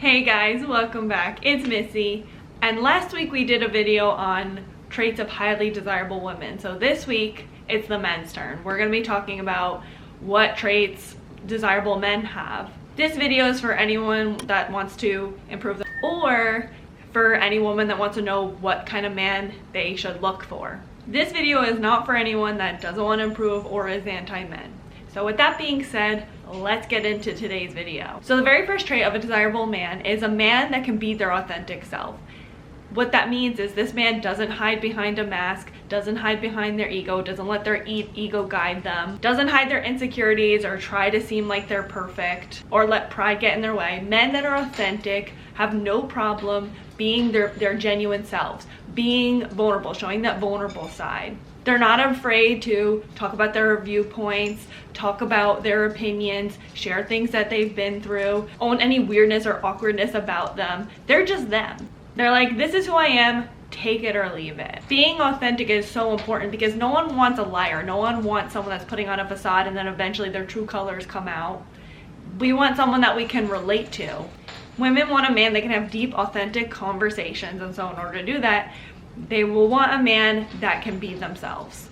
Hey guys, welcome back. It's Missy, and last week we did a video on traits of highly desirable women. So this week it's the men's turn. We're going to be talking about what traits desirable men have. This video is for anyone that wants to improve them, or for any woman that wants to know what kind of man they should look for. This video is not for anyone that doesn't want to improve or is anti-men. So with that being said, let's get into today's video. So the very first trait of a desirable man is a man that can be their authentic self. What that means is this man doesn't hide behind a mask, doesn't hide behind their ego, doesn't let their ego guide them, doesn't hide their insecurities or try to seem like they're perfect or let pride get in their way. Men that are authentic have no problem being their genuine selves, being vulnerable, showing that vulnerable side. They're not afraid to talk about their viewpoints, talk about their opinions, share things that they've been through, own any weirdness or awkwardness about them. They're just them. They're like, this is who I am, take it or leave it. Being authentic is so important because no one wants a liar. No one wants someone that's putting on a facade and then eventually their true colors come out. We want someone that we can relate to. Women want a man that can have deep, authentic conversations, and so in order to do that, they will want a man that can be themselves.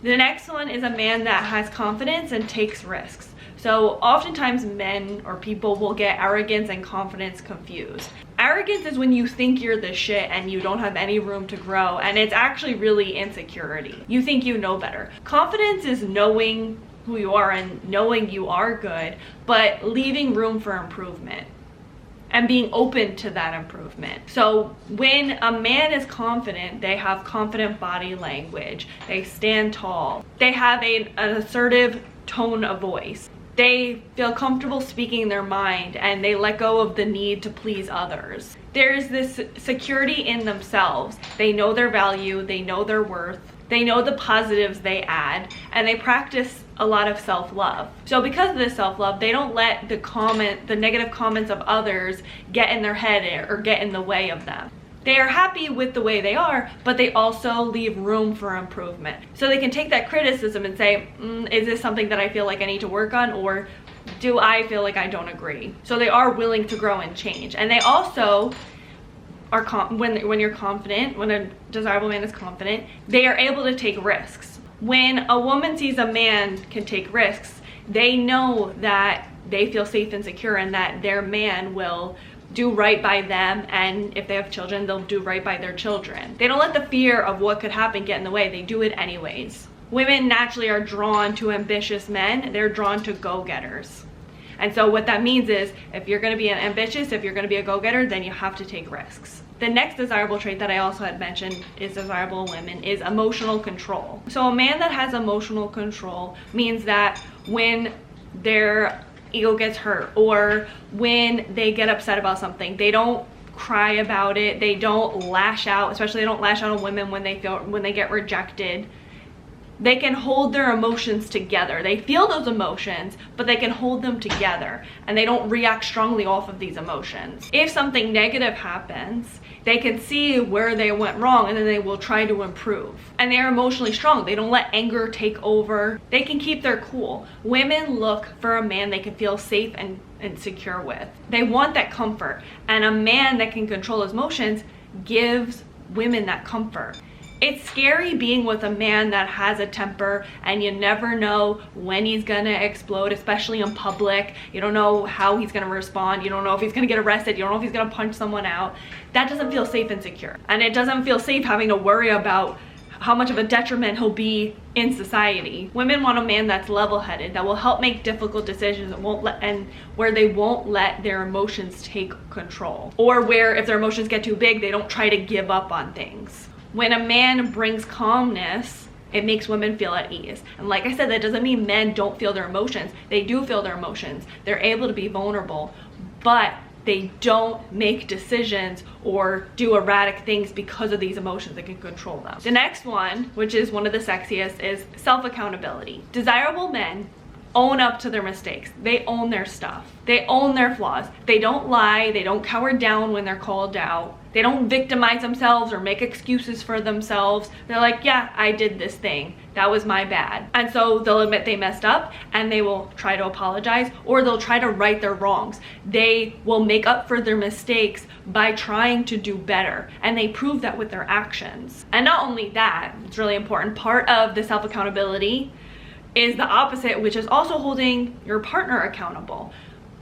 The next one is a man that has confidence and takes risks. So oftentimes men or people will get arrogance and confidence confused. Arrogance is when you think you're the shit and you don't have any room to grow, and it's actually really insecurity. You think you know better. Confidence is knowing who you are and knowing you are good, but leaving room for improvement and being open to that improvement. So when a man is confident, they have confident body language, they stand tall, they have an assertive tone of voice, they feel comfortable speaking their mind, and they let go of the need to please others. There's this security in themselves. They know their value, they know their worth, they know the positives they add, and they practice a lot of self-love. So because of this self-love, they don't let the negative comments of others get in their head or get in the way of them. They are happy with the way they are, but they also leave room for improvement. So they can take that criticism and say, is this something that I feel like I need to work on, or do I feel like I don't agree? So they are willing to grow and change. And they also are, when you're confident, when a desirable man is confident, they are able to take risks. When a woman sees a man can take risks, they know that they feel safe and secure and that their man will do right by them, and if they have children, they'll do right by their children. They don't let the fear of what could happen get in the way. They do it anyways. Women naturally are drawn to ambitious men. They're drawn to go-getters. And so what that means is, if you're going to be ambitious, if you're going to be a go-getter, then you have to take risks. The next desirable trait that I also had mentioned is desirable in women is emotional control. So a man that has emotional control means that when their ego gets hurt or when they get upset about something, they don't cry about it, they don't lash out, especially they don't lash out on women when they get rejected. They can hold their emotions together. They feel those emotions, but they can hold them together, and they don't react strongly off of these emotions. If something negative happens, they can see where they went wrong, and then they will try to improve. And they're emotionally strong. They don't let anger take over. They can keep their cool. Women look for a man they can feel safe and secure with. They want that comfort, and a man that can control his emotions gives women that comfort. It's scary being with a man that has a temper, and you never know when he's gonna explode, especially in public. You don't know how he's gonna respond. You don't know if he's gonna get arrested. You don't know if he's gonna punch someone out. That doesn't feel safe and secure. And it doesn't feel safe having to worry about how much of a detriment he'll be in society. Women want a man that's level-headed, that will help make difficult decisions and where they won't let their emotions take control. Or where if their emotions get too big, they don't try to give up on things. When a man brings calmness, it makes women feel at ease. And like I said, that doesn't mean men don't feel their emotions. They do feel their emotions. They're able to be vulnerable, but they don't make decisions or do erratic things because of these emotions. They can control them. The next one, which is one of the sexiest, is self-accountability. Desirable men own up to their mistakes. They own their stuff. They own their flaws. They don't lie. They don't cower down when they're called out. They don't victimize themselves or make excuses for themselves. They're like, yeah, I did this thing. That was my bad. And so they'll admit they messed up and they will try to apologize, or they'll try to right their wrongs. They will make up for their mistakes by trying to do better. And they prove that with their actions. And not only that, it's really important, part of the self-accountability is the opposite, which is also holding your partner accountable.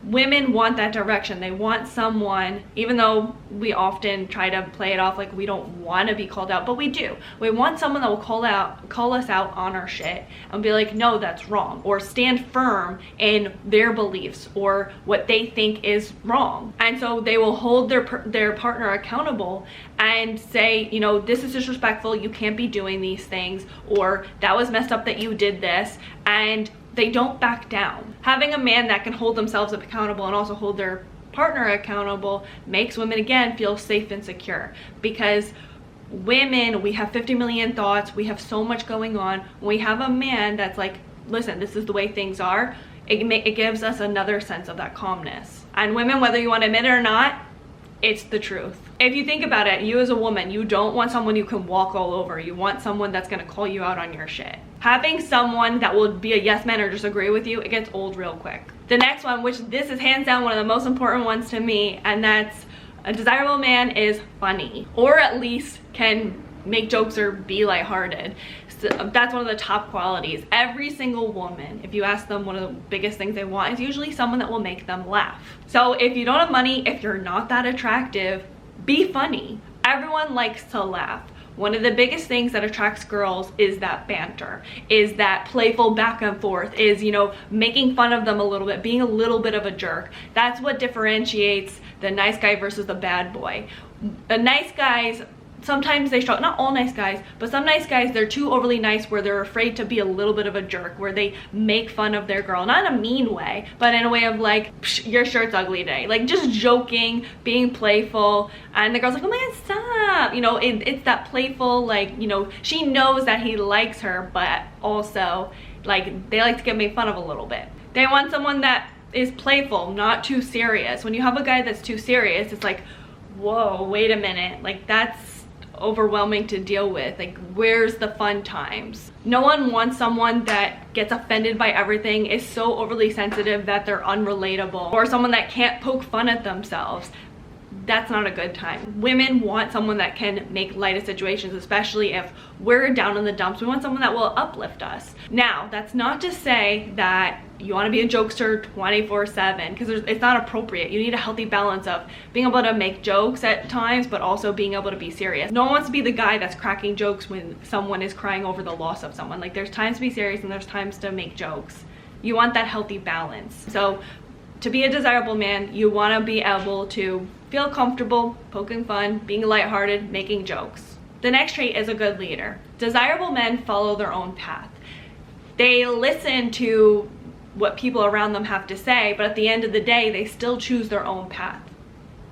Women want that direction. They want someone, even though we often try to play it off like we don't want to be called out, but we do. We want someone that will call us out on our shit and be like, no, that's wrong, or stand firm in their beliefs or what they think is wrong. And so they will hold their partner accountable and say, you know, this is disrespectful, you can't be doing these things, or that was messed up that you did this, and they don't back down. Having a man that can hold themselves accountable and also hold their partner accountable makes women, again, feel safe and secure. Because women, we have 50 million thoughts, we have so much going on. When we have a man that's like, listen, this is the way things are, it gives us another sense of that calmness. And women, whether you want to admit it or not, it's the truth. If you think about it, you as a woman, you don't want someone you can walk all over. You want someone that's gonna call you out on your shit. Having someone that will be a yes man or just agree with you, it gets old real quick. The next one, which this is hands down one of the most important ones to me, and that's a desirable man is funny, or at least can make jokes or be lighthearted. So that's one of the top qualities. Every single woman, if you ask them, one of the biggest things they want is usually someone that will make them laugh. So if you don't have money, if you're not that attractive, be funny. Everyone likes to laugh. One of the biggest things that attracts girls is that banter, is that playful back and forth, is, you know, making fun of them a little bit, being a little bit of a jerk. That's what differentiates the nice guy versus the bad boy. The nice guys, sometimes they struggle, not all nice guys, but some nice guys, they're too overly nice where they're afraid to be a little bit of a jerk, where they make fun of their girl, not in a mean way, but in a way of like, your shirt's ugly today, like just joking, being playful, and the girl's like, oh my god, stop, you know, it's that playful, like, you know, she knows that he likes her, but also like they like to get made fun of a little bit. They want someone that is playful, not too serious. When you have a guy that's too serious, it's like, whoa, wait a minute, like that's overwhelming to deal with. Like, where's the fun times? No one wants someone that gets offended by everything, is so overly sensitive that they're unrelatable, or someone that can't poke fun at themselves. That's not a good time. Women want someone that can make light of situations, especially if we're down in the dumps. We want someone that will uplift us. Now, that's not to say that you want to be a jokester 24/7, because it's not appropriate. You need a healthy balance of being able to make jokes at times, but also being able to be serious. No one wants to be the guy that's cracking jokes when someone is crying over the loss of someone. Like, there's times to be serious and there's times to make jokes. You want that healthy balance. So to be a desirable man, you want to be able to feel comfortable poking fun, being lighthearted, making jokes. The next trait is a good leader. Desirable men follow their own path. They listen to what people around them have to say, but at the end of the day, they still choose their own path.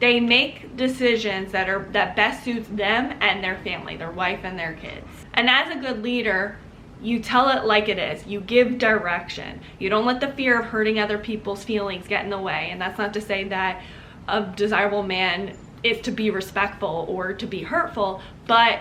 They make decisions that best suits them and their family, their wife and their kids. And as a good leader, you tell it like it is. You give direction. You don't let the fear of hurting other people's feelings get in the way. And that's not to say that a desirable man is to be respectful or to be hurtful, but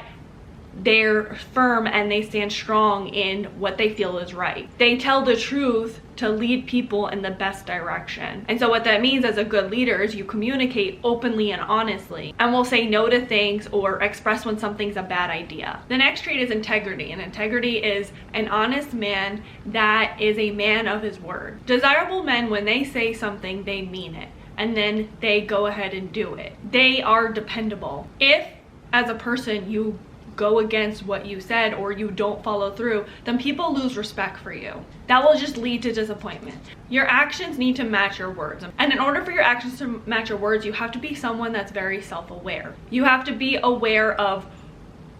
they're firm and they stand strong in what they feel is right. They tell the truth to lead people in the best direction. And so what that means as a good leader is you communicate openly and honestly, and will say no to things or express when something's a bad idea. The next trait is integrity, and integrity is an honest man that is a man of his word. Desirable men, when they say something, they mean it, and then they go ahead and do it. They are dependable. If, as a person, you go against what you said or you don't follow through, then people lose respect for you. That will just lead to disappointment. Your actions need to match your words. And in order for your actions to match your words, you have to be someone that's very self-aware. You have to be aware of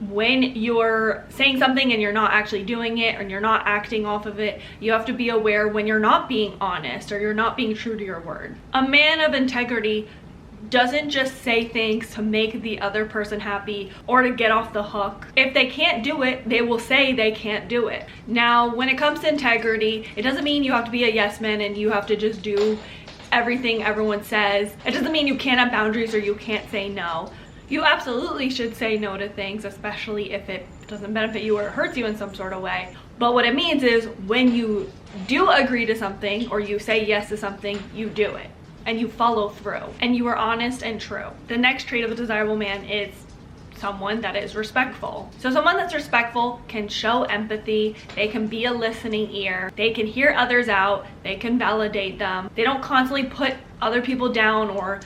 when you're saying something and you're not actually doing it and you're not acting off of it. You have to be aware when you're not being honest or you're not being true to your word. A man of integrity doesn't just say things to make the other person happy or to get off the hook. If they can't do it, they will say they can't do it. Now, when it comes to integrity, it doesn't mean you have to be a yes man and you have to just do everything everyone says. It doesn't mean you can't have boundaries or you can't say no. You absolutely should say no to things, especially if it doesn't benefit you or hurts you in some sort of way. But what it means is when you do agree to something or you say yes to something, you do it and you follow through and you are honest and true. The next trait of a desirable man is someone that is respectful. So someone that's respectful can show empathy, they can be a listening ear, they can hear others out, they can validate them. They don't constantly put other people down or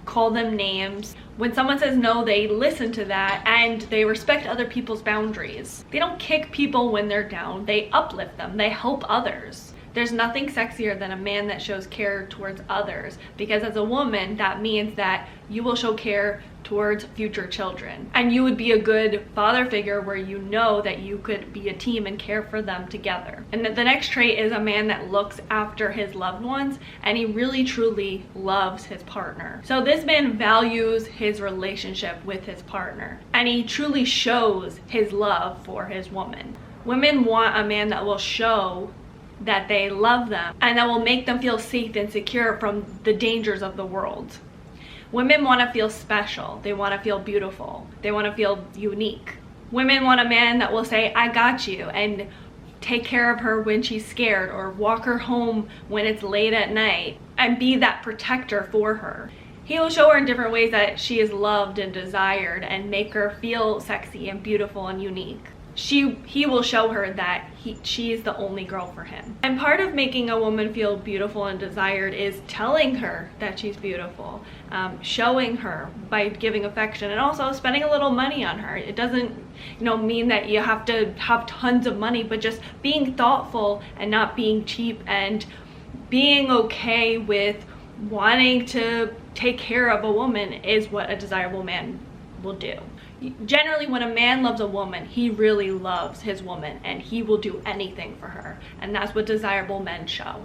call them names. When someone says no, they listen to that and they respect other people's boundaries. They don't kick people when they're down, they uplift them, they help others. There's nothing sexier than a man that shows care towards others, because as a woman, that means that you will show care towards future children. And you would be a good father figure where you know that you could be a team and care for them together. And the next trait is a man that looks after his loved ones and he really truly loves his partner. So this man values his relationship with his partner and he truly shows his love for his woman. Women want a man that will show that they love them and that will make them feel safe and secure from the dangers of the world. Women want to feel special, they want to feel beautiful, they want to feel unique. Women want a man that will say, I got you, and take care of her when she's scared or walk her home when it's late at night and be that protector for her. He will show her in different ways that she is loved and desired and make her feel sexy and beautiful and unique. He will show her that she is the only girl for him. And part of making a woman feel beautiful and desired is telling her that she's beautiful, showing her by giving affection and also spending a little money on her. It doesn't, mean that you have to have tons of money, but just being thoughtful and not being cheap and being okay with wanting to take care of a woman is what a desirable man will do. Generally, when a man loves a woman, he really loves his woman and he will do anything for her, and that's what desirable men show.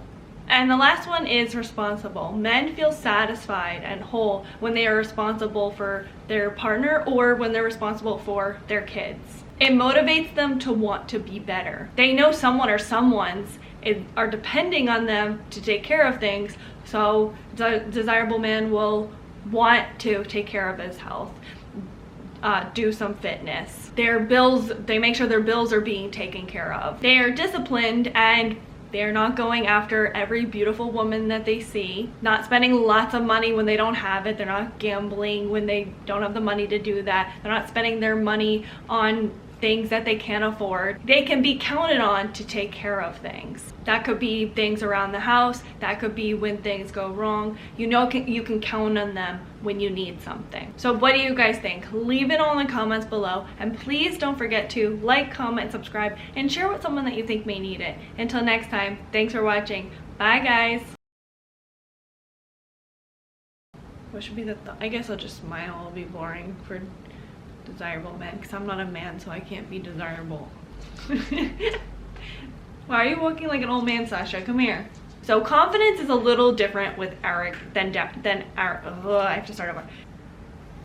And the last one is responsible. Men feel satisfied and whole when they are responsible for their partner or when they're responsible for their kids. It motivates them to want to be better. They know someone or someone's are depending on them to take care of things, so the desirable man will want to take care of his health. Do some fitness. They make sure their bills are being taken care of. They are disciplined and they're not going after every beautiful woman that they see, not spending lots of money when they don't have it. They're not gambling when they don't have the money to do that. They're not spending their money on things that they can't afford. They can be counted on to take care of things. That could be things around the house. That could be when things go wrong. You can count on them when you need something. So what do you guys think? Leave it all in the comments below, and please don't forget to like, comment, subscribe, and share with someone that you think may need it. Until next time, thanks for watching. Bye guys. What should be the I guess I'll just smile. It'll be boring for desirable men because I'm not a man, so I can't be desirable. Why are you walking like an old man, Sasha? Come here. So confidence is a little different with Eric than Eric. I have to start over.